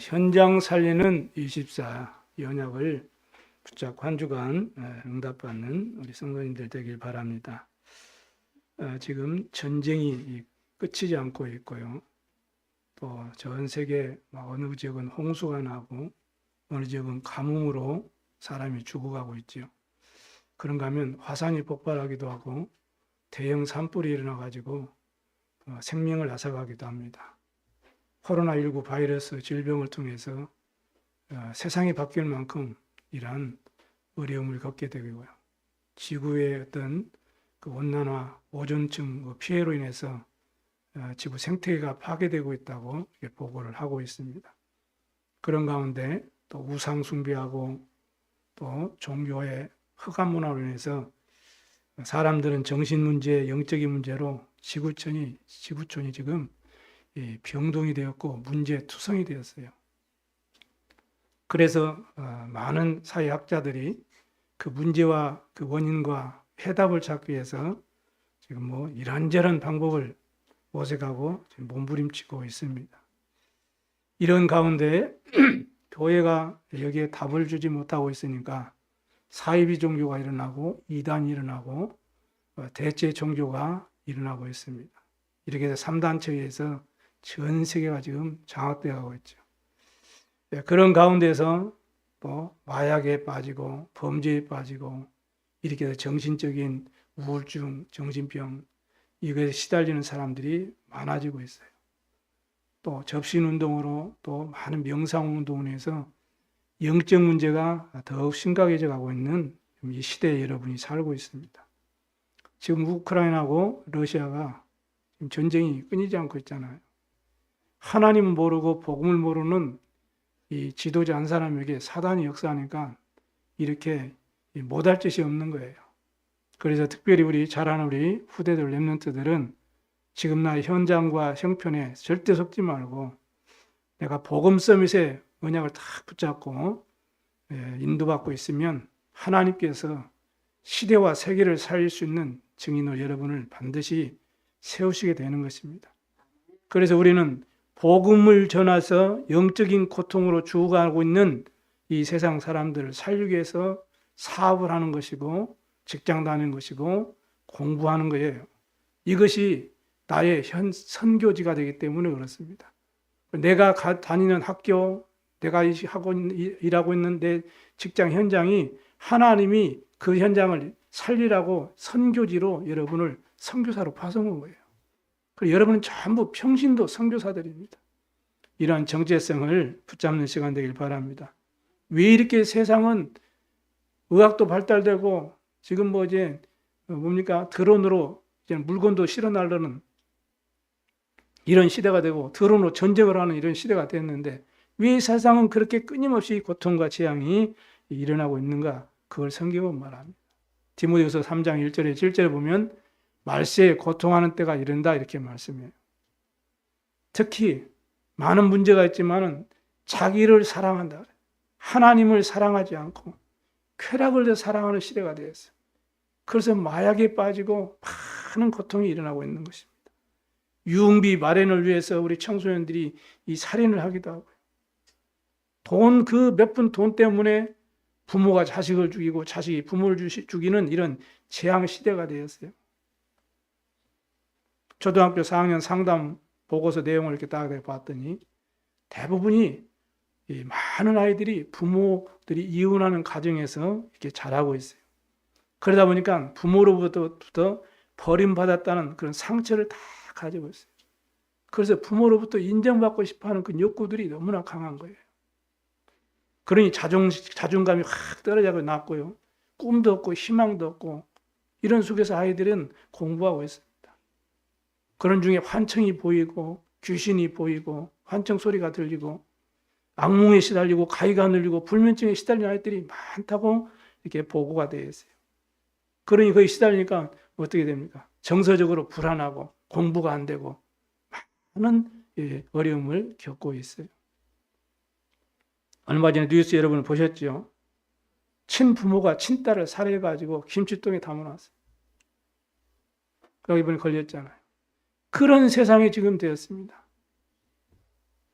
현장 살리는 24 연약을 붙잡고 한 주간 응답받는 우리 성도님들 되길 바랍니다. 지금 전쟁이 끝이지 않고 있고요. 또 전 세계 어느 지역은 홍수가 나고 어느 지역은 가뭄으로 사람이 죽어가고 있죠. 그런가 하면 화산이 폭발하기도 하고 대형 산불이 일어나가지고 생명을 앗아가기도 합니다. 코로나19 바이러스 질병을 통해서 세상이 바뀔 만큼 이러한 어려움을 겪게 되고요. 지구의 어떤 그 온난화, 오존층 피해로 인해서 지구 생태계가 파괴되고 있다고 보고를 하고 있습니다. 그런 가운데 또 우상 숭배하고 또 종교의 흑암 문화로 인해서 사람들은 정신 문제, 영적인 문제로 지구촌이 지금 병동이 되었고 문제투성이 되었어요. 그래서 많은 사회학자들이 그 문제와 그 원인과 해답을 찾기 위해서 지금 이런저런 방법을 모색하고 지금 몸부림치고 있습니다. 이런 가운데 교회가 여기에 답을 주지 못하고 있으니까 사이비 종교가 일어나고 이단이 일어나고 대체 종교가 일어나고 있습니다. 이렇게 해서 3단체에서 전 세계가 지금 장악되어 가고 있죠. 그런 가운데서 또 마약에 빠지고 범죄에 빠지고 이렇게 해서 정신적인 우울증, 정신병 이것에 시달리는 사람들이 많아지고 있어요. 또 접신운동으로 또 많은 명상운동을 해서 영적 문제가 더욱 심각해져 가고 있는 이 시대에 여러분이 살고 있습니다. 지금 우크라이나하고 러시아가 지금 전쟁이 끊이지 않고 있잖아요. 하나님을 모르고 복음을 모르는 이 지도자 한 사람에게 사단이 역사하니까 이렇게 못할 짓이 없는 거예요. 그래서 특별히 우리 잘하는 우리 후대들 렘넌트들은 지금 나의 현장과 형편에 절대 속지 말고 내가 복음 서밋에 언약을 딱 붙잡고 인도받고 있으면 하나님께서 시대와 세계를 살릴 수 있는 증인으로 여러분을 반드시 세우시게 되는 것입니다. 그래서 우리는 복음을 전해서 영적인 고통으로 죽어가고 있는 이 세상 사람들을 살리기 위해서 사업을 하는 것이고 직장 다니는 것이고 공부하는 거예요. 이것이 나의 선교지가 되기 때문에 그렇습니다. 내가 다니는 학교, 내가 일하고 있는 내 직장 현장이 하나님이 그 현장을 살리라고 선교지로 여러분을 선교사로 파송한 거예요. 그리고 여러분은 전부 평신도 선교사들입니다. 이러한 정체성을 붙잡는 시간 되길 바랍니다. 왜 이렇게 세상은 의학도 발달되고 지금 드론으로 이제 물건도 실어 날르는 이런 시대가 되고 드론으로 전쟁을 하는 이런 시대가 됐는데 왜 세상은 그렇게 끊임없이 고통과 재앙이 일어나고 있는가? 그걸 성경은 말합니다. 디모데후서 3장 1절에 7절에 보면 말세에 고통하는 때가 이른다 이렇게 말씀해요. 특히 많은 문제가 있지만은 자기를 사랑한다. 하나님을 사랑하지 않고 쾌락을 더 사랑하는 시대가 되었어요. 그래서 마약에 빠지고 많은 고통이 일어나고 있는 것입니다. 유흥비 마련을 위해서 우리 청소년들이 이 살인을 하기도 하고요. 몇 푼 돈 때문에 부모가 자식을 죽이고 자식이 부모를 죽이는 이런 재앙 시대가 되었어요. 초등학교 4학년 상담 보고서 내용을 이렇게 딱 봤더니 대부분이 많은 아이들이 부모들이 이혼하는 가정에서 이렇게 자라고 있어요. 그러다 보니까 부모로부터 버림받았다는 그런 상처를 다 가지고 있어요. 그래서 부모로부터 인정받고 싶어하는 그 욕구들이 너무나 강한 거예요. 그러니 자존감이 확 떨어져서 났고요. 꿈도 없고 희망도 없고 이런 속에서 아이들은 공부하고 있습니다. 그런 중에 환청이 보이고 귀신이 보이고 환청 소리가 들리고 악몽에 시달리고 가위가 눌리고 불면증에 시달리는 아이들이 많다고 이렇게 보고가 되어 있어요. 그러니 거기 시달리니까 어떻게 됩니까? 정서적으로 불안하고 공부가 안 되고 많은 어려움을 겪고 있어요. 얼마 전에 뉴스 여러분 보셨죠? 친부모가 친딸을 살해해가지고 김치통에 담아놨어요. 그러고 이번에 걸렸잖아요. 그런 세상이 지금 되었습니다.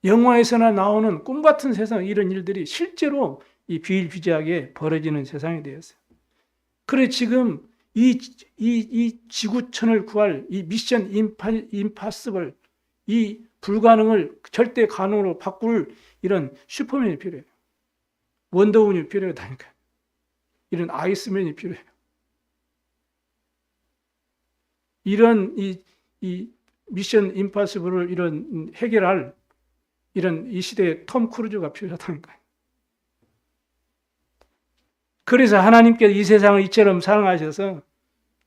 영화에서나 나오는 꿈 같은 세상, 이런 일들이 실제로 이 비일비재하게 벌어지는 세상이 되었어요. 그래 지금 이 지구촌을 구할 이 미션 임파서블, 이 불가능을 절대 가능으로 바꿀 이런 슈퍼맨이 필요해요. 원더우먼이 필요하다니까요. 이런 아이스맨이 필요해요. 이런 이 미션 임파서블을 이런 해결할 이런 이 시대에 톰 크루즈가 필요하다니까요. 그래서 하나님께서 이 세상을 이처럼 사랑하셔서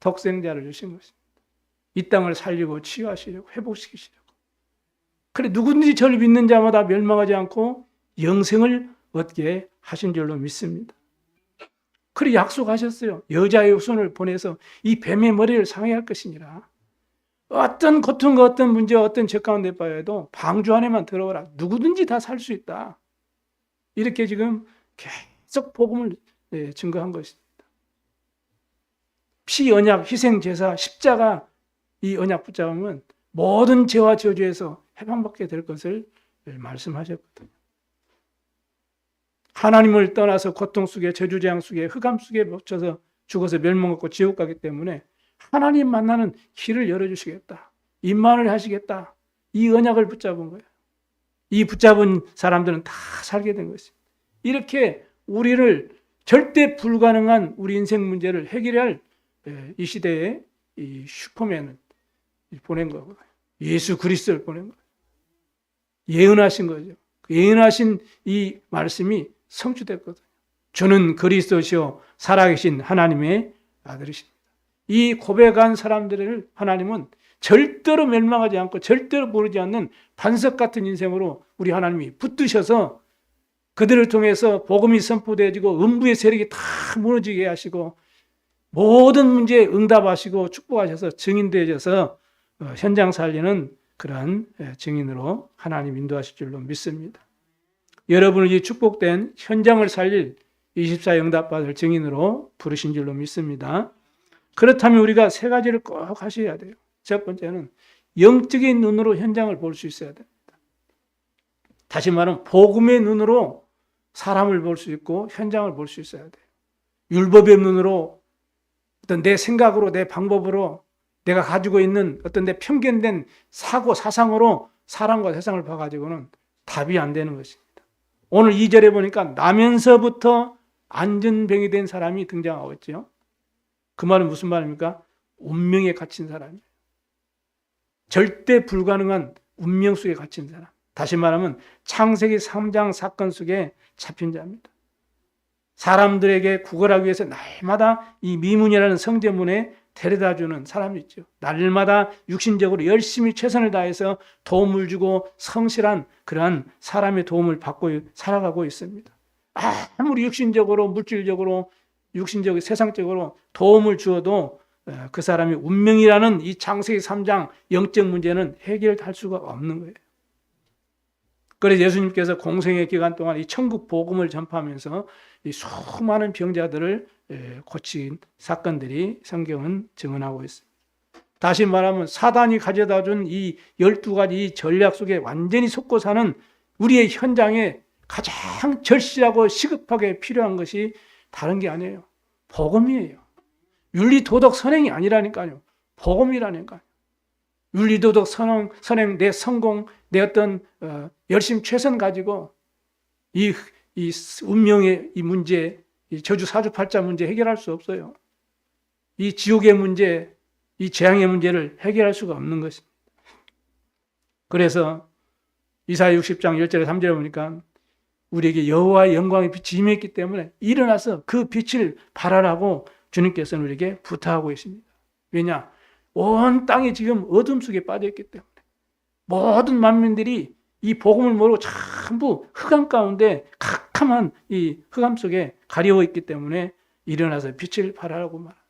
독생자를 주신 것입니다. 이 땅을 살리고 치유하시려고, 회복시키시려고. 그래 누구든지 저를 믿는 자마다 멸망하지 않고 영생을 얻게 하신 줄로 믿습니다. 그래 약속하셨어요. 여자의 손을 보내서 이 뱀의 머리를 상해할 것이니라. 어떤 고통과 어떤 문제와 어떤 죄 가운데 빠져도 방주 안에만 들어오라. 누구든지 다 살 수 있다. 이렇게 지금 계속 복음을 증거한 것입니다. 피, 언약, 희생, 제사, 십자가 이 언약 붙잡으면 모든 죄와 저주에서 해방받게 될 것을 말씀하셨거든요. 하나님을 떠나서 고통 속에, 저주재앙 속에, 흑암 속에 묻혀서 죽어서 멸망받고 지옥 가기 때문에 하나님 만나는 길을 열어주시겠다. 임만을 하시겠다. 이 언약을 붙잡은 거예요. 이 붙잡은 사람들은 다 살게 된 것입니다. 이렇게 우리를 절대 불가능한 우리 인생 문제를 해결할 이 시대에 이 슈퍼맨을 보낸 거고, 예수 그리스도를 보낸 거예요. 예언하신 거죠. 예언하신 이 말씀이 성취됐거든요. 주는 그리스도시요 살아계신 하나님의 아들이십니다. 이 고백한 사람들을 하나님은 절대로 멸망하지 않고 절대로 모르지 않는 반석 같은 인생으로 우리 하나님이 붙드셔서 그들을 통해서 복음이 선포되어지고 음부의 세력이 다 무너지게 하시고 모든 문제에 응답하시고 축복하셔서 증인되어져서 현장 살리는 그러한 증인으로 하나님 인도하실 줄로 믿습니다. 여러분을 이 축복된 현장을 살릴 24 응답받을 증인으로 부르신 줄로 믿습니다. 그렇다면 우리가 세 가지를 꼭 하셔야 돼요. 첫 번째는 영적인 눈으로 현장을 볼 수 있어야 됩니다. 다시 말하면 복음의 눈으로 사람을 볼 수 있고 현장을 볼 수 있어야 돼요. 율법의 눈으로 어떤 내 생각으로 내 방법으로 내가 가지고 있는 어떤 내 편견된 사고 사상으로 사람과 세상을 봐가지고는 답이 안 되는 것입니다. 오늘 2절에 보니까 나면서부터 안전병이 된 사람이 등장하고 있죠. 그 말은 무슨 말입니까? 운명에 갇힌 사람이에요. 절대 불가능한 운명 속에 갇힌 사람. 다시 말하면 창세기 3장 사건 속에 잡힌 자입니다. 사람들에게 구걸하기 위해서 날마다 이 미문이라는 성전문에 데려다주는 사람이 있죠. 날마다 육신적으로 열심히 최선을 다해서 도움을 주고 성실한 그러한 사람의 도움을 받고 살아가고 있습니다. 아무리 육신적으로 물질적으로 육신적으로 세상적으로 도움을 주어도 그 사람이 운명이라는 이 창세기 3장 영적 문제는 해결할 수가 없는 거예요. 그래서 예수님께서 공생의 기간 동안 이 천국 복음을 전파하면서 이 수많은 병자들을 고친 사건들이 성경은 증언하고 있습니다. 다시 말하면 사단이 가져다 준 이 12가지 전략 속에 완전히 속고 사는 우리의 현장에 가장 절실하고 시급하게 필요한 것이 다른 게 아니에요. 복음이에요. 윤리, 도덕, 선행이 아니라니까요. 복음이라니까요. 윤리, 도덕, 선행, 내 성공, 내 어떤 열심 최선 가지고 이 운명의 이 문제, 이 저주 사주팔자 문제 해결할 수 없어요. 이 지옥의 문제, 이 재앙의 문제를 해결할 수가 없는 것입니다. 그래서 이사야 60장 1절에 3절에 보니까 우리에게 여호와의 영광의 빛이 임했기 때문에 일어나서 그 빛을 발하라고 주님께서는 우리에게 부탁하고 계십니다. 왜냐? 온 땅이 지금 어둠 속에 빠져있기 때문에 모든 만민들이 이 복음을 모르고 전부 흑암 가운데 캄캄한 이 흑암 속에 가려워 있기 때문에 일어나서 빛을 발하라고 말합니다.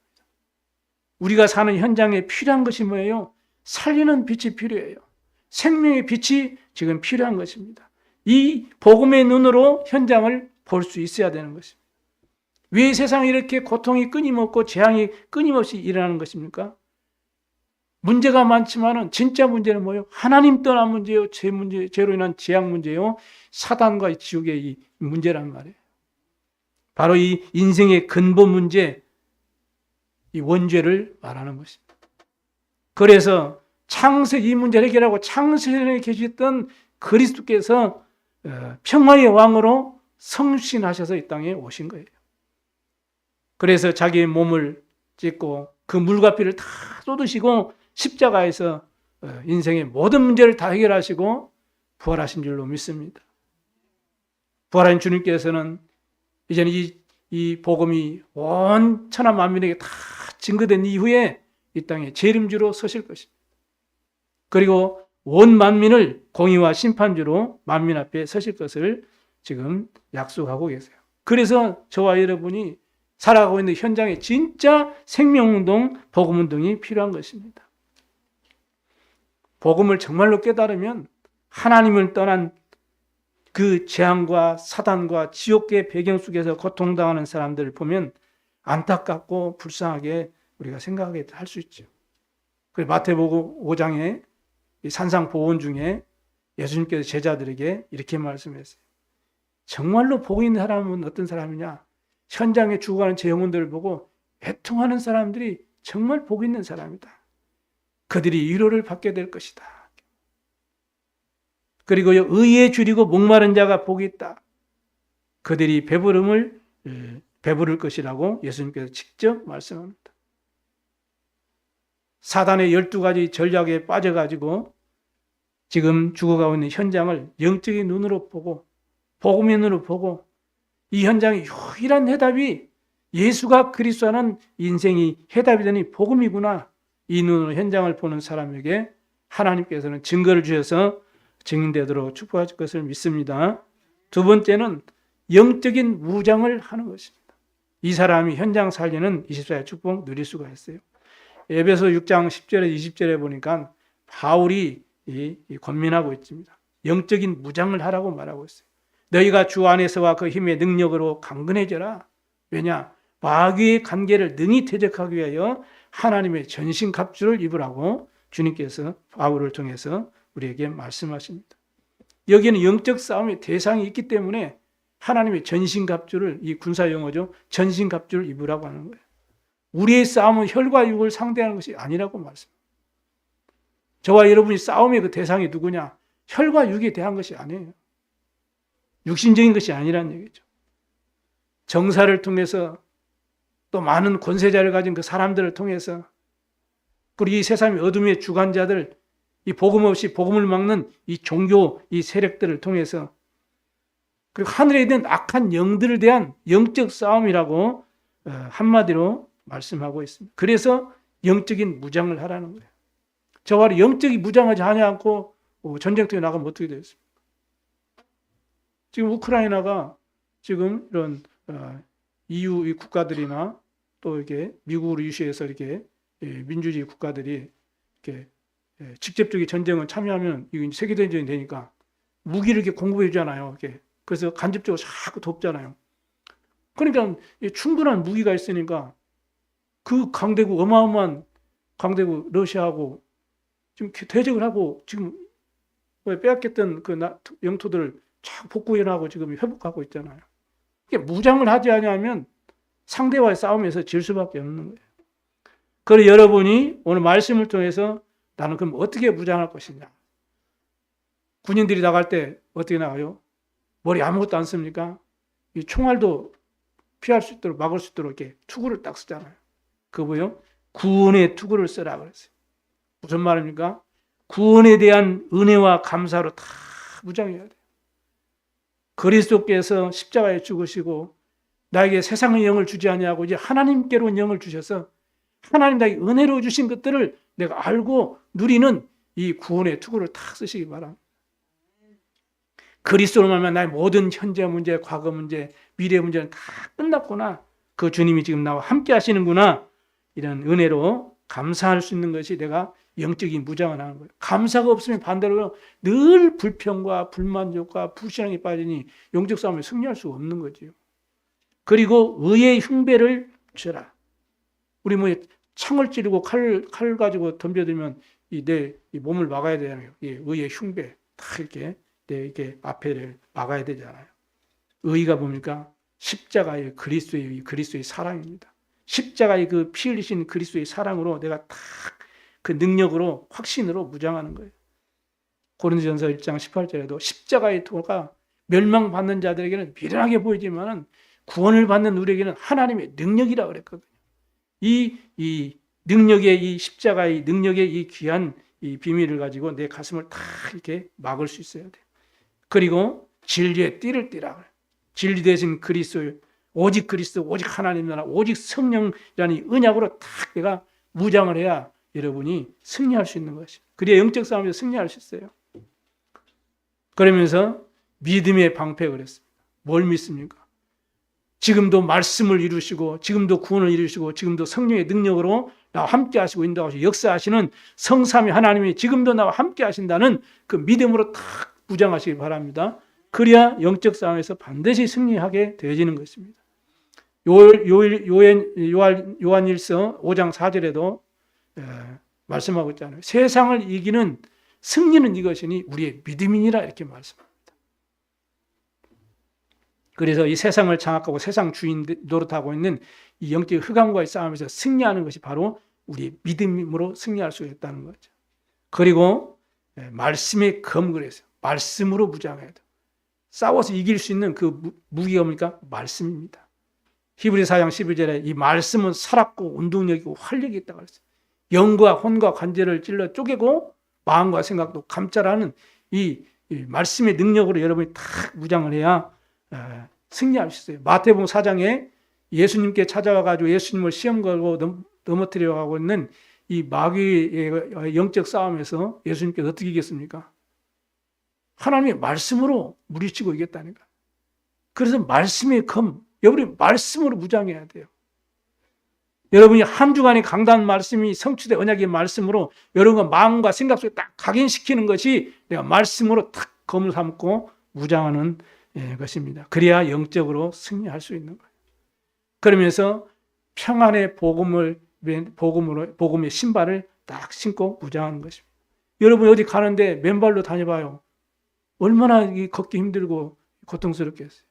우리가 사는 현장에 필요한 것이 뭐예요? 살리는 빛이 필요해요. 생명의 빛이 지금 필요한 것입니다. 이 복음의 눈으로 현장을 볼 수 있어야 되는 것입니다. 왜 세상에 이렇게 고통이 끊임없고 재앙이 끊임없이 일어나는 것입니까? 문제가 많지만은 진짜 문제는 뭐예요? 하나님 떠난 문제요, 죄로 인한 재앙 문제요, 사단과 지옥의 이 문제란 말이에요. 바로 이 인생의 근본 문제, 이 원죄를 말하는 것입니다. 그래서 이 문제를 해결하고 창세전에 계셨던 그리스도께서 평화의 왕으로 성신하셔서 이 땅에 오신 거예요. 그래서 자기의 몸을 찢고 그 물과 피를 다 쏟으시고 십자가에서 인생의 모든 문제를 다 해결하시고 부활하신 줄로 믿습니다. 부활한 주님께서는 이제는 이 복음이 온 천하 만민에게 다 증거된 이후에 이 땅에 재림주로 서실 것입니다. 그리고 온 만민을 공의와 심판주로 만민 앞에 서실 것을 지금 약속하고 계세요. 그래서 저와 여러분이 살아가고 있는 현장에 진짜 생명운동, 복음운동이 필요한 것입니다. 복음을 정말로 깨달으면 하나님을 떠난 그 재앙과 사단과 지옥의 배경 속에서 고통당하는 사람들을 보면 안타깝고 불쌍하게 우리가 생각하게 할 수 있죠. 그래서 마태복음 5장에 산상보훈 중에 예수님께서 제자들에게 이렇게 말씀했어요. 정말로 복 있는 사람은 어떤 사람이냐? 현장에 죽어가는 제 영혼들을 보고 애통하는 사람들이 정말 복 있는 사람이다. 그들이 위로를 받게 될 것이다. 그리고 의에 줄이고 목마른 자가 복이 있다. 그들이 배부를 것이라고 예수님께서 직접 말씀합니다. 사단의 12가지 전략에 빠져가지고 지금 죽어가고 있는 현장을 영적인 눈으로 보고 복음의 눈으로 보고 이 현장의 유일한 해답이 예수가 그리스도라는 인생이 해답이 되니 복음이구나. 이 눈으로 현장을 보는 사람에게 하나님께서는 증거를 주셔서 증인되도록 축복하실 것을 믿습니다. 두 번째는 영적인 무장을 하는 것입니다. 이 사람이 현장 살리는 24의 축복 누릴 수가 있어요. 에베소 6장 10절에 20절에 보니까 바울이 권면하고 있습니다. 영적인 무장을 하라고 말하고 있어요. 너희가 주 안에서와 그 힘의 능력으로 강건해져라. 왜냐? 마귀의 관계를 능히 대적하기 위하여 하나님의 전신갑주를 입으라고 주님께서 바울을 통해서 우리에게 말씀하십니다. 여기는 영적 싸움의 대상이 있기 때문에 하나님의 전신갑주를, 이 군사 용어죠, 전신갑주를 입으라고 하는 거예요. 우리의 싸움은 혈과 육을 상대하는 것이 아니라고 말씀합니다. 저와 여러분이 싸움의 그 대상이 누구냐? 혈과 육에 대한 것이 아니에요. 육신적인 것이 아니라는 얘기죠. 정사를 통해서 또 많은 권세자를 가진 그 사람들을 통해서 그리고 이 세상의 어둠의 주관자들, 이 복음 없이 복음을 막는 이 종교, 이 세력들을 통해서 그리고 하늘에 있는 악한 영들에 대한 영적 싸움이라고 한마디로 말씀하고 있습니다. 그래서 영적인 무장을 하라는 거예요. 저와 영적인 무장하지 않고 전쟁터에 나가면 어떻게 되겠습니까? 지금 우크라이나가 지금 이런 EU 국가들이나 또 이렇게 미국으로 유시해서 이렇게 민주주의 국가들이 이렇게 직접적인 전쟁을 참여하면 이게 세계대전이 되니까 무기를 이렇게 공급해 주잖아요. 이렇게. 그래서 간접적으로 자꾸 돕잖아요. 그러니까 충분한 무기가 있으니까 그 강대국, 어마어마한 강대국 러시아하고 지금 대적을 하고 지금 빼앗겼던 그 영토들을 쫙 복구해나가고 지금 회복하고 있잖아요. 이게 무장을 하지 않으면 상대와의 싸움에서 질 수밖에 없는 거예요. 그래서 여러분이 오늘 말씀을 통해서 나는 그럼 어떻게 무장할 것이냐. 군인들이 나갈 때 어떻게 나가요? 머리 아무것도 안 씁니까? 이 총알도 피할 수 있도록 막을 수 있도록 이렇게 투구를 딱 쓰잖아요. 그거 뭐요? 구원의 투구를 쓰라 그랬어요. 무슨 말입니까? 구원에 대한 은혜와 감사로 다 무장해야 돼요. 그리스도께서 십자가에 죽으시고 나에게 세상의 영을 주지 아니하고 이제 하나님께로 영을 주셔서 하나님 나에게 은혜로 주신 것들을 내가 알고 누리는 이 구원의 투구를 다 쓰시기 바랍니다. 그리스도로 말하면 나의 모든 현재 문제, 과거 문제, 미래 문제는 다 끝났구나. 그 주님이 지금 나와 함께 하시는구나. 이런 은혜로 감사할 수 있는 것이 내가 영적인 무장을 하는 거예요. 감사가 없으면 반대로 늘 불평과 불만족과 불신앙에 빠지니 영적 싸움에 승리할 수 없는 거지요. 그리고 의의 흉배를 쥐라. 우리 창을 찌르고 칼 가지고 덤벼들면 내 몸을 막아야 되잖아요. 의의 흉배 다 이렇게 이렇게 앞에를 막아야 되잖아요. 의의가 뭡니까? 십자가의 그리스도의 사랑입니다. 십자가의 그 피 흘리신 그리스도의 사랑으로 내가 딱 그 능력으로 확신으로 무장하는 거예요. 고린도전서 1장 18절에도 십자가의 도가 멸망받는 자들에게는 미련하게 보이지만 구원을 받는 우리에게는 하나님의 능력이라 그랬거든요. 이 능력의 이 십자가의 능력의 이 귀한 이 비밀을 가지고 내 가슴을 다 이렇게 막을 수 있어야 돼요. 그리고 진리의 띠를 띠라 그래요. 진리 대신 그리스도, 오직 그리스도, 오직 하나님 나라, 오직 성령이라는 이 언약으로 딱 내가 무장을 해야 여러분이 승리할 수 있는 것이죠. 그래야 영적 싸움에서 승리할 수 있어요. 그러면서 믿음의 방패 그랬습니다. 뭘 믿습니까? 지금도 말씀을 이루시고 지금도 구원을 이루시고 지금도 성령의 능력으로 나와 함께 하시고 인도하시고 역사하시는 성삼위 하나님이 지금도 나와 함께 하신다는 그 믿음으로 딱 무장하시기 바랍니다. 그래야 영적 싸움에서 반드시 승리하게 되어지는 것입니다. 요한일서 5장 4절에도 말씀하고 있잖아요. 세상을 이기는 승리는 이것이니 우리의 믿음이니라 이렇게 말씀합니다. 그래서 이 세상을 장악하고 세상 주인 노릇하고 있는 이 영적 흑암과의 싸움에서 승리하는 것이 바로 우리의 믿음으로 승리할 수 있다는 거죠. 그리고 말씀의 검 그래서 말씀으로 무장해야 돼요. 싸워서 이길 수 있는 그 무기가 뭡니까? 말씀입니다. 히브리서 4장 11절에 이 말씀은 살았고 운동력이고 활력이 있다고 그랬어요. 영과 혼과 관절을 찔러 쪼개고 마음과 생각도 감찰하는 이 말씀의 능력으로 여러분이 딱 무장을 해야 승리할 수 있어요. 마태복음 4장에 예수님께 찾아와가지고 예수님을 시험 걸고 넘어뜨려 가고 있는 이 마귀의 영적 싸움에서 예수님께서 어떻게 이겼습니까? 하나님의 말씀으로 물리치고 이겼다니까. 그래서 말씀의 검, 여러분이 말씀으로 무장해야 돼요. 여러분이 한 주간의 강단 말씀이 성취된 언약의 말씀으로 여러분과 마음과 생각 속에 딱 각인시키는 것이 내가 말씀으로 탁 검을 삼고 무장하는 것입니다. 그래야 영적으로 승리할 수 있는 거예요. 그러면서 평안의 복음의 신발을 딱 신고 무장하는 것입니다. 여러분 어디 가는데 맨발로 다녀봐요. 얼마나 걷기 힘들고 고통스럽겠어요.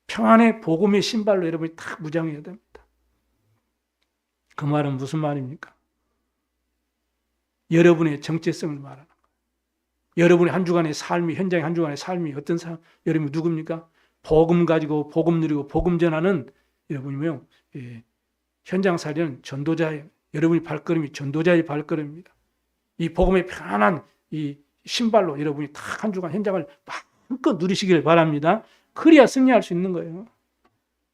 평안의 복음의 신발로 여러분이 딱 무장해야 됩니다. 그 말은 무슨 말입니까? 여러분의 정체성을 말하는 거예요. 여러분의 한 주간의 삶이, 현장의 한 주간의 삶이 어떤 삶, 여러분이 누굽니까? 복음 가지고 복음 누리고 복음 전하는 여러분이면 현장살이는 전도자예요. 여러분의 발걸음이 전도자의 발걸음입니다. 이 복음의 편안한 이 신발로 여러분이 딱 한 주간 현장을 마음껏 누리시길 바랍니다. 그래야 승리할 수 있는 거예요.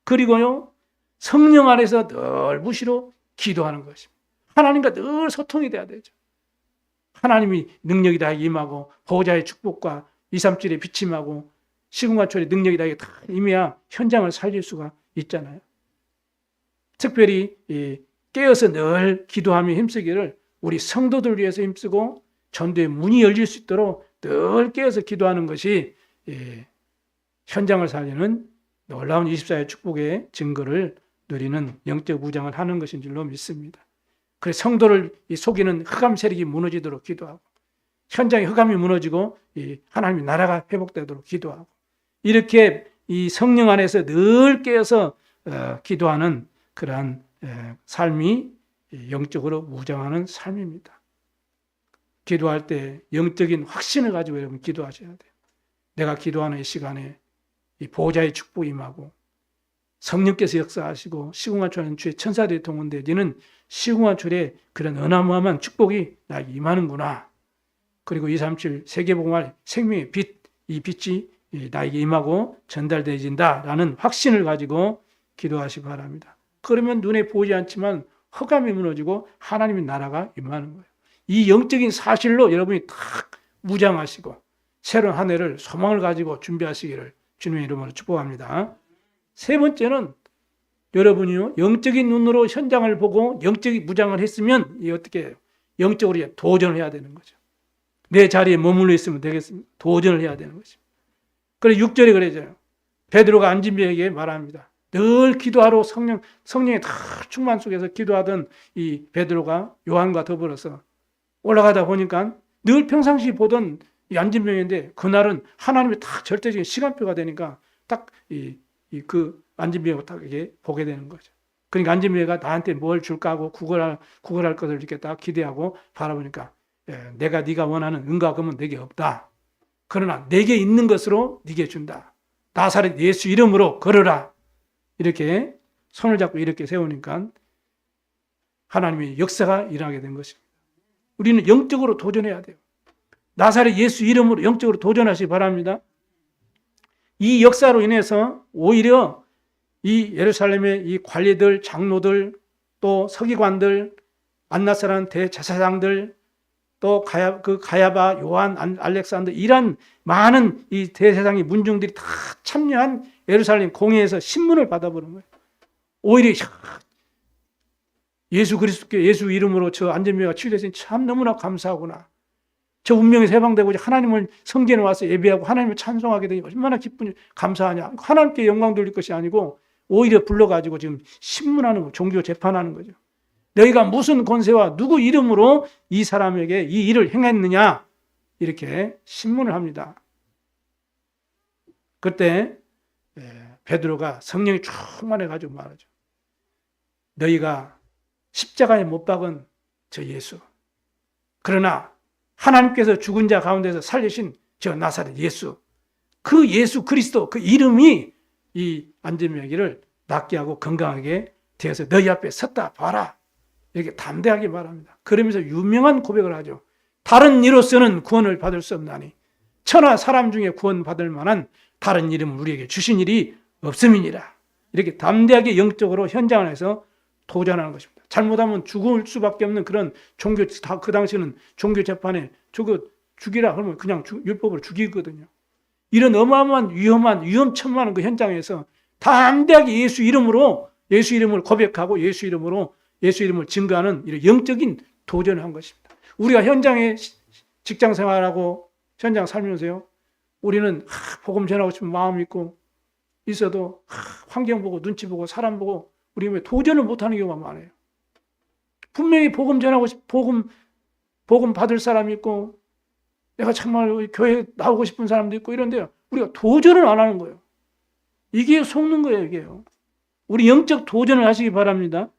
그리고요, 성령 안에서 늘 무시로 기도하는 것입니다. 하나님과 늘 소통이 돼야 되죠. 하나님이 능력이 다 임하고 보호자의 축복과 2, 3절의 비침하고 시공간 초의 능력이 다 임해야 현장을 살릴 수가 있잖아요. 특별히 깨어서 늘 기도하며 힘쓰기를 우리 성도들 위해서 힘쓰고 전도의 문이 열릴 수 있도록 늘 깨어서 기도하는 것이 현장을 살리는 놀라운 24의 축복의 증거를 누리는 영적 무장을 하는 것인 줄로 믿습니다. 그래서 성도를 속이는 흑암 세력이 무너지도록 기도하고 현장의 흑암이 무너지고 하나님의 나라가 회복되도록 기도하고 이렇게 이 성령 안에서 늘 깨어서 기도하는 그러한 삶이 영적으로 무장하는 삶입니다. 기도할 때 영적인 확신을 가지고 여러분 기도하셔야 돼요. 내가 기도하는 이 시간에 이 보호자의 축복이 임하고 성령께서 역사하시고 시공간초라는 주의 천사들이 동원되어지는 시공간초의 그런 어마어마한 축복이 나에게 임하는구나. 그리고 237 세계복음할 생명의 빛, 이 빛이 나에게 임하고 전달되어진다라는 확신을 가지고 기도하시기 바랍니다. 그러면 눈에 보이지 않지만 흑암이 무너지고 하나님의 나라가 임하는 거예요. 이 영적인 사실로 여러분이 딱 무장하시고 새로운 한 해를 소망을 가지고 준비하시기를 주님의 이름으로 축복합니다. 세 번째는 여러분이요 영적인 눈으로 현장을 보고 영적인 무장을 했으면 어떻게 해요? 영적으로 도전을 해야 되는 거죠. 내 자리에 머물러 있으면 되겠습니까? 도전을 해야 되는 것입니다. 그래서 6절에 그러잖아요. 베드로가 안진뱅에게 말합니다. 늘 기도하러 성령의 다 충만 속에서 기도하던 이 베드로가 요한과 더불어서 올라가다 보니까 늘 평상시 보던 이 안진병인데 그날은 하나님의 딱 절대적인 시간표가 되니까 딱 그 안진병을 딱 이게 보게 되는 거죠. 그러니까 안진병이가 나한테 뭘 줄까 하고 구걸할 것을 이렇게 딱 기대하고 바라보니까 내가 네가 원하는 은과 금은 내게 없다. 그러나 내게 있는 것으로 네게 준다. 나사렛 예수 이름으로 걸으라. 이렇게 손을 잡고 이렇게 세우니까 하나님의 역사가 일어나게 된 것입니다. 우리는 영적으로 도전해야 돼요. 나사렛 예수 이름으로 영적으로 도전하시기 바랍니다. 이 역사로 인해서 오히려 이 예루살렘의 이 관리들, 장로들, 또 서기관들, 안나사란 대제사장들, 또 가야바, 요한, 알렉산더 이런 많은 이 대제사장의 문중들이 다 참여한 예루살렘 공회에서 신문을 받아보는 거예요. 오히려 예수 그리스도께 예수 이름으로 저 안진병이가 치유됐으니 참 너무나 감사하구나. 저 운명에서 해방되고 하나님을 성전에 와서 예배하고 하나님을 찬송하게 되니 얼마나 기쁘니 감사하냐. 하나님께 영광 돌릴 것이 아니고 오히려 불러가지고 지금 신문하는 거, 종교 재판하는 거죠. 너희가 무슨 권세와 누구 이름으로 이 사람에게 이 일을 행했느냐 이렇게 신문을 합니다. 그때 베드로가 성령이 충만해가지고 말하죠. 너희가 십자가에 못 박은 저 예수, 그러나 하나님께서 죽은 자 가운데서 살리신 저 나사렛 예수, 그 예수 그리스도 그 이름이 이 안진병이를 낫게 하고 건강하게 되어서 너희 앞에 섰다 봐라. 이렇게 담대하게 말합니다. 그러면서 유명한 고백을 하죠. 다른 이로서는 구원을 받을 수 없나니 천하 사람 중에 구원받을 만한 다른 이름을 우리에게 주신 일이 없음이니라. 이렇게 담대하게 영적으로 현장 안에서 도전하는 것입니다. 잘못하면 죽을 수밖에 없는 그런 종교, 그 당시는 종교 재판에 저거 죽이라 그러면 그냥 율법으로 죽이거든요. 이런 어마어마한 위험천만한 그 현장에서 담대하게 예수 이름을 고백하고 예수 이름을 증거하는 이런 영적인 도전을 한 것입니다. 우리가 현장에 직장 생활하고 현장 살면서요, 우리는 복음 전하고 싶은 마음이 있고 있어도 환경 보고 눈치 보고 사람 보고 우리 왜 도전을 못하는 경우가 많아요. 분명히 복음 전하고 복음 받을 사람이 있고 내가 정말 교회 나오고 싶은 사람도 있고 이런데요, 우리가 도전을 안 하는 거예요. 이게 속는 거예요, 이게요. 우리 영적 도전을 하시기 바랍니다.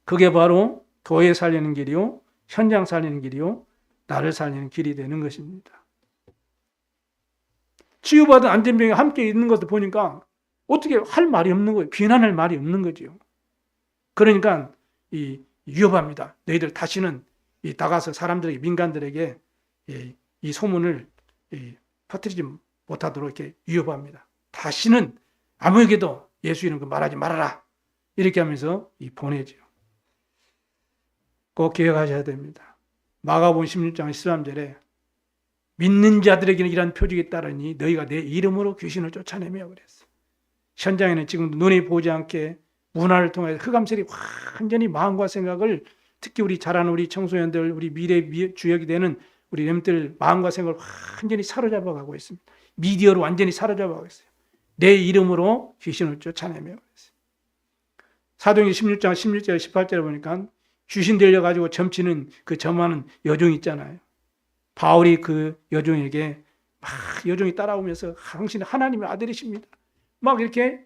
그게 바로 교회 살리는 길이요, 현장 살리는 길이요, 나를 살리는 길이 되는 것입니다. 치유받은 안진병이 함께 있는 것을 보니까 어떻게 할 말이 없는 거예요. 비난할 말이 없는 거죠. 그러니까 위협합니다. 너희들 다시는 나가서 사람들에게, 민간들에게 이 소문을 퍼뜨리지 못하도록 이렇게 위협합니다. 다시는 아무에게도 예수 이름 말하지 말아라. 이렇게 하면서 보내죠. 꼭 기억하셔야 됩니다. 마가복음 16장 13절에 믿는 자들에게는 이러한 표적이 따르니 너희가 내 이름으로 귀신을 쫓아내며 그랬어요. 현장에는 지금도 눈이 보지 않게 문화를 통해서 흑암셀이 완전히 마음과 생각을, 특히 우리 자라는 우리 청소년들, 우리 미래 주역이 되는 우리 렘들 마음과 생각을 완전히 사로잡아가고 있습니다. 미디어로 완전히 사로잡아가고 있어요. 내 이름으로 귀신을 쫓아내며 그랬어요. 사도행전 16장 16절 18절에 보니까 귀신 들려가지고 점치는 그 점하는 여종 있잖아요. 바울이 그 여종에게 여종이 따라오면서 당신은 하나님의 아들이십니다. 막 이렇게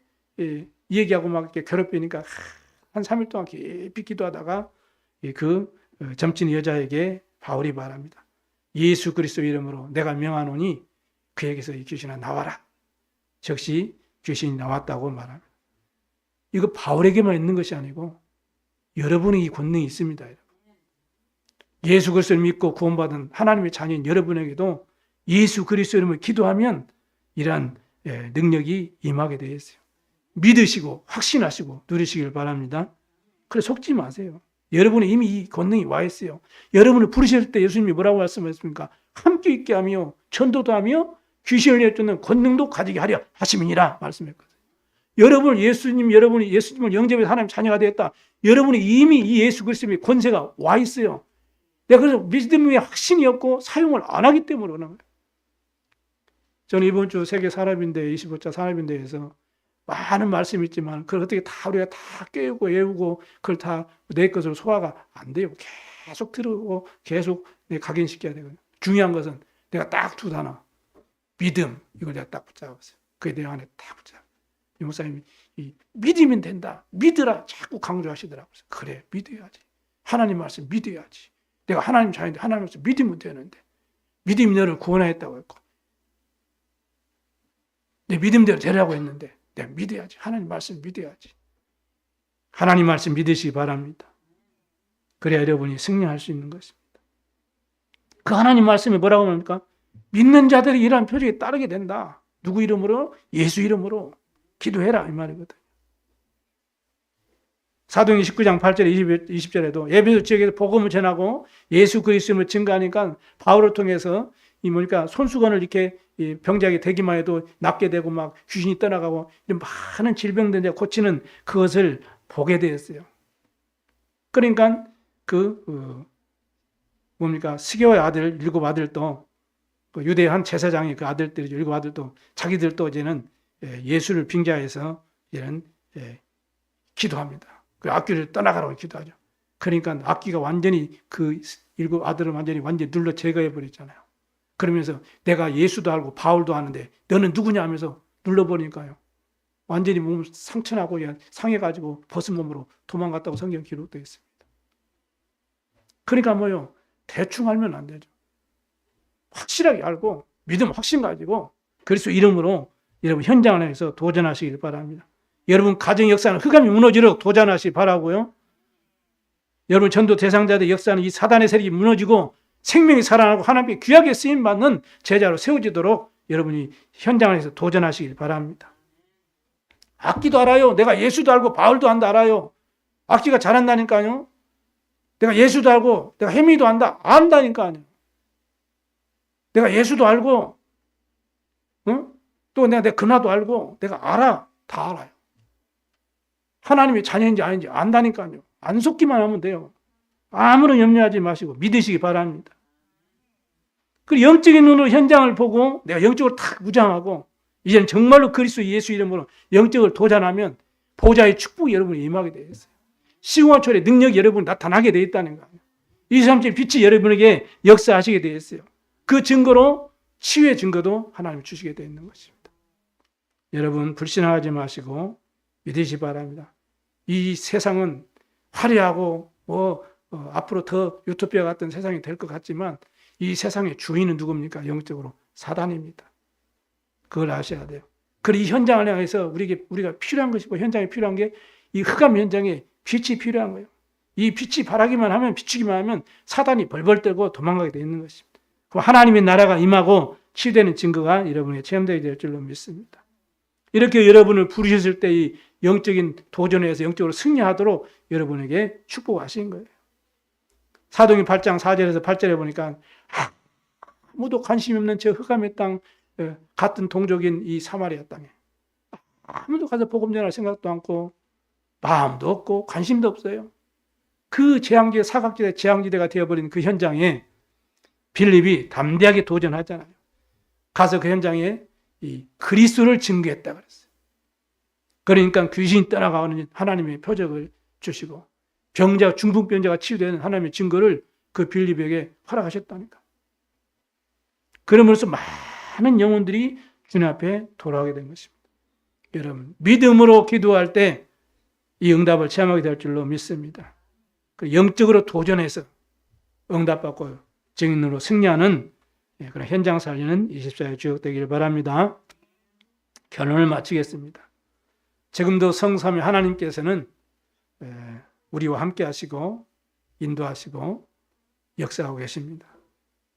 얘기하고 막 이렇게 괴롭히니까 한 3일 동안 깊이 기도하다가 그 점치는 여자에게 바울이 말합니다. 예수 그리스도 이름으로 내가 명하노니 그에게서 이 귀신아 나와라. 즉시 귀신이 나왔다고 말합니다. 이거 바울에게만 있는 것이 아니고 여러분의 이 권능이 있습니다. 예수 그리스도를 믿고 구원받은 하나님의 자녀인 여러분에게도 예수 그리스도 이름을 기도하면 이러한 능력이 임하게 되어 있어요. 믿으시고 확신하시고 누리시길 바랍니다. 그래 속지 마세요. 여러분이 이미 이 권능이 와 있어요. 여러분을 부르실 때 예수님이 뭐라고 말씀하셨습니까? 함께 있게 하며 전도도 하며 귀신을 내쫓는 권능도 가지게 하려 하심이니라 말씀했거든요. 여러분이 예수님을 영접해서 하나님 자녀가 되었다. 여러분이 이미 이 예수 그리스도의 권세가 와 있어요. 내가 그래서 믿음의 확신이 없고 사용을 안 하기 때문에 그러는 거예요. 저는 이번 주 세계 산업인대 25차 산업인대에서 많은 말씀이 있지만 그걸 어떻게 다 우리가 다 깨우고 외우고 그걸 다 내 것으로 소화가 안 돼요. 계속 들으고 계속 각인시켜야 되거든요. 중요한 것은 내가 딱 두 단어 믿음 이걸 내가 딱 붙잡았어요. 그게 내 안에 딱 붙잡았어요. 이 목사님이 믿으면 된다. 믿으라 자꾸 강조하시더라고요. 그래 믿어야지. 하나님 말씀 믿어야지. 내가 하나님 자녀인데 하나님 말씀 믿으면 되는데 믿음이 너를 구원하였다고 했고 내 믿음대로 되라고 했는데 내가 믿어야지. 하나님 말씀 믿어야지. 하나님 말씀 믿으시기 바랍니다. 그래야 여러분이 승리할 수 있는 것입니다. 그 하나님 말씀이 뭐라고 합니까? 믿는 자들이 이러한 표적에 따르게 된다. 누구 이름으로? 예수 이름으로 기도해라 이 말이거든요. 사도행전 19장 8절에 20절에도 에베소 지역에서 복음을 전하고 예수 그리스도를 증거하니까 바울을 통해서 손수건을 이렇게 병자에게 대기만 해도 낫게 되고 막 귀신이 떠나가고 이런 많은 질병들 고치는 그것을 보게 되었어요. 그러니까 스게와의 아들 7 아들도 유대 한 제사장이 그 아들들이 7 아들도 자기들도 이제는 예수를 빙자해서 이제는 기도합니다. 그 악귀를 떠나가라고 기도하죠. 그러니까 악귀가 완전히 그 7 아들을 완전히 눌러 제거해 버렸잖아요. 그러면서 내가 예수도 알고 바울도 아는데 너는 누구냐 하면서 눌러버리니까요. 완전히 몸 상처나고 상해가지고 벗은 몸으로 도망갔다고 성경 기록되어 있습니다. 그러니까 뭐요? 대충 알면 안 되죠. 확실하게 알고 믿음 확신 가지고 그리스도 이름으로 여러분 현장을 해서 도전하시길 바랍니다. 여러분 가정 역사는 흑암이 무너지도록 도전하시기 바라고요. 여러분 전도 대상자들 역사는 이 사단의 세력이 무너지고 생명이 살아나고 하나님께 귀하게 쓰임받는 제자로 세워지도록 여러분이 현장을 해서 도전하시길 바랍니다. 악기도 알아요. 내가 예수도 알고 바울도 알아요. 악기가 잘한다니까요. 내가 예수도 알고 내가 혜미도 안다니까요. 내가 예수도 알고 또 내가 내 근화도 알고 내가 알아. 다 알아요. 하나님의 자녀인지 아닌지 안다니까요. 안 속기만 하면 돼요. 아무런 염려하지 마시고 믿으시기 바랍니다. 그리고 영적인 눈으로 현장을 보고 내가 영적으로 탁 무장하고 이제는 정말로 그리스도 예수 이름으로 영적을 도전하면 보좌의 축복이 여러분이 임하게 되어 있어요. 시공화철의 능력이 여러분 나타나게 되어 있다는 거예요. 237 빛이 여러분에게 역사하시게 되어 있어요. 그 증거로 치유의 증거도 하나님이 주시게 되어 있는 것입니다. 여러분 불신하지 마시고 믿으시기 바랍니다. 이 세상은 화려하고 앞으로 더 유토피아 같은 세상이 될 것 같지만 이 세상의 주인은 누굽니까? 영적으로 사단입니다. 그걸 아셔야 돼요. 그리고 이 현장을 향해서 우리가 필요한 것이고 현장에 필요한 게 이 흑암 현장에 빛이 필요한 거예요. 이 빛이 바라기만 하면 비추기만 하면 사단이 벌벌 떨고 도망가게 되어 있는 것입니다. 그럼 하나님의 나라가 임하고 치유되는 증거가 여러분에게 체험되게 될 줄로 믿습니다. 이렇게 여러분을 부르셨을 때 이 영적인 도전에서 영적으로 승리하도록 여러분에게 축복하신 거예요. 사도행전 8장 4절에서 8절에 보니까 아무도 관심이 없는 저 흑암의 땅 같은 동족인 이 사마리아 땅에 아무도 가서 복음 전할 생각도 않고 마음도 없고 관심도 없어요. 그 재앙지대 사각지대 재앙지대가 되어버린 그 현장에 빌립이 담대하게 도전하잖아요. 가서 그 현장에 이 그리스도를 증거했다 그랬어요. 그러니까 귀신이 떠나가는 하나님의 표적을 주시고 중풍병자가 치유되는 하나님의 증거를 그 빌립에게 허락하셨다니까. 그러면서 많은 영혼들이 주님 앞에 돌아오게 된 것입니다. 여러분 믿음으로 기도할 때 이 응답을 체험하게 될 줄로 믿습니다. 영적으로 도전해서 응답받고 증인으로 승리하는 그런 현장 살리는 24일 주역 되기를 바랍니다. 결론을 마치겠습니다. 지금도 성삼위 하나님께서는 우리와 함께 하시고 인도하시고 역사하고 계십니다.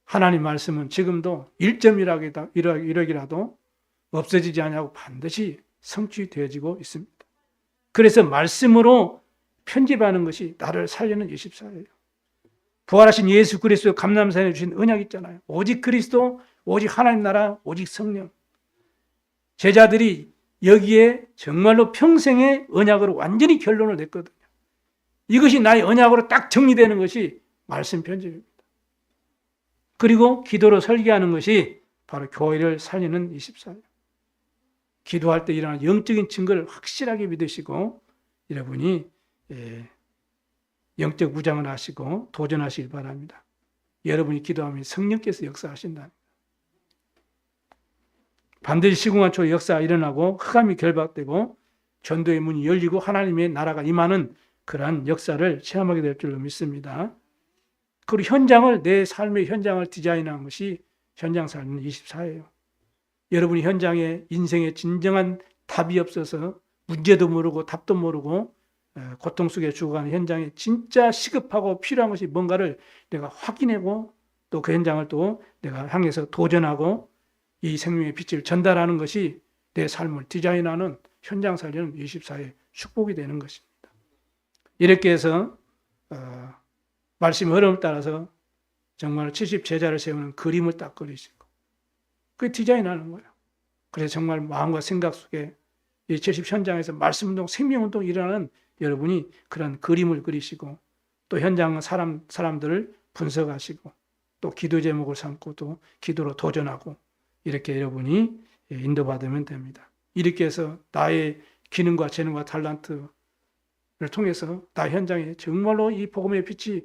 하나님 말씀은 지금도 1.1억이라도 없어지지 않냐고 반드시 성취되어지고 있습니다. 그래서 말씀으로 편집하는 것이 나를 살리는 24예요. 부활하신 예수 그리스도 감람산에 주신 언약 있잖아요. 오직 그리스도, 오직 하나님 나라, 오직 성령. 제자들이 여기에 정말로 평생의 언약으로 완전히 결론을 냈거든요. 이것이 나의 언약으로 딱 정리되는 것이 말씀 편집입니다. 그리고 기도로 설계하는 것이 바로 교회를 살리는 24예요. 기도할 때 일어나는 영적인 증거를 확실하게 믿으시고 여러분이 영적 무장을 하시고 도전하시길 바랍니다. 여러분이 기도하면 성령께서 역사하신다. 반드시 시공한 초 역사가 일어나고 흑암이 결박되고 전도의 문이 열리고 하나님의 나라가 임하는 그러한 역사를 체험하게 될 줄로 믿습니다. 그리고 현장을, 내 삶의 현장을 디자인한 것이 현장 삶은 24예요. 여러분이 현장에 인생의 진정한 답이 없어서 문제도 모르고 답도 모르고 고통 속에 죽어가는 현장에 진짜 시급하고 필요한 것이 뭔가를 내가 확인하고 또 그 현장을 또 내가 향해서 도전하고 이 생명의 빛을 전달하는 것이 내 삶을 디자인하는 현장 살리는 24의 축복이 되는 것입니다. 이렇게 해서 말씀의 흐름을 따라서 정말 70 제자를 세우는 그림을 딱 그리시고 그 디자인하는 거예요. 그래서 정말 마음과 생각 속에 이 70 현장에서 말씀운동, 생명운동 일어나는 여러분이 그런 그림을 그리시고 또 현장 사람들을 분석하시고 또 기도 제목을 삼고 또 기도로 도전하고 이렇게 여러분이 인도받으면 됩니다. 이렇게 해서 나의 기능과 재능과 탤런트를 통해서 나 현장에 정말로 이 복음의 빛이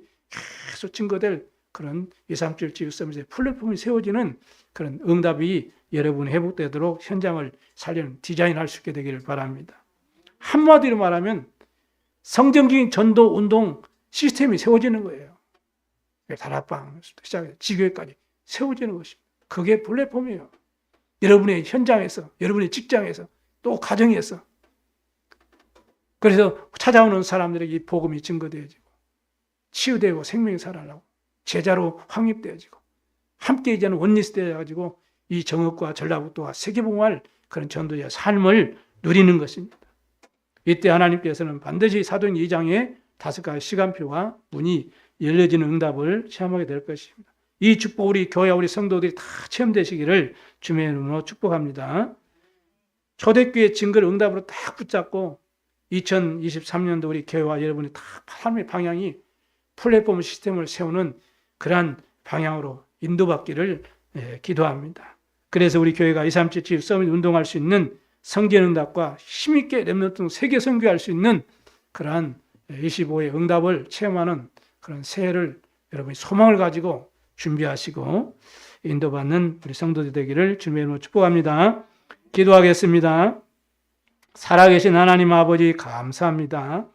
계속 증거될 그런 237 지구서밋의 플랫폼이 세워지는 그런 응답이 여러분이 회복되도록 현장을 살리는 디자인할 수 있게 되기를 바랍니다. 한마디로 말하면 성경적인 전도 운동 시스템이 세워지는 거예요. 다락방부터 시작해서 지교회까지 세워지는 것입니다. 그게 플랫폼이에요. 여러분의 현장에서, 여러분의 직장에서, 또 가정에서. 그래서 찾아오는 사람들에게 이 복음이 증거되어지고 치유되고 생명이 살아나고 제자로 확립되어지고 함께 이제는 원리스 되어가지고 이 정읍과 전라북도와 세계봉할 그런 전도자의 삶을 누리는 것입니다. 이때 하나님께서는 반드시 사도행 2장에 5가지 시간표와 문이 열려지는 응답을 체험하게 될 것입니다. 이 축복 우리 교회와 우리 성도들이 다 체험되시기를 주님의 이름으로 축복합니다. 초대교회 증거를 응답으로 딱 붙잡고 2023년도 우리 교회와 여러분이 다 삶의 방향이 플랫폼 시스템을 세우는 그러한 방향으로 인도받기를 기도합니다. 그래서 우리 교회가 237 지역 서밋 운동할 수 있는 성전응답과 힘있게 렘넌트 세계 선교할 수 있는 그러한 25의 응답을 체험하는 그런 새해를 여러분이 소망을 가지고 준비하시고 인도받는 우리 성도들 되기를 주님의 이름으로 축복합니다. 기도하겠습니다. 살아계신 하나님 아버지 감사합니다.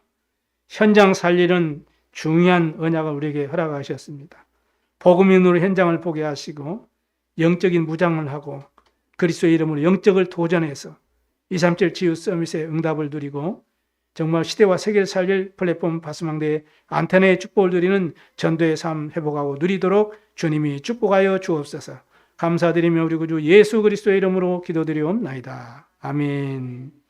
현장 살리는 중요한 언약을 우리에게 허락하셨습니다. 복음의 눈으로 현장을 보게 하시고 영적인 무장을 하고 그리스도의 이름으로 영적을 도전해서 237 지유 서밋의 응답을 누리고 정말 시대와 세계를 살릴 플랫폼 바스망대의 안테나의 축복을 누리는 전도의 삶 회복하고 누리도록 주님이 축복하여 주옵소서. 감사드리며 우리 구주 예수 그리스도의 이름으로 기도드리옵나이다. 아멘.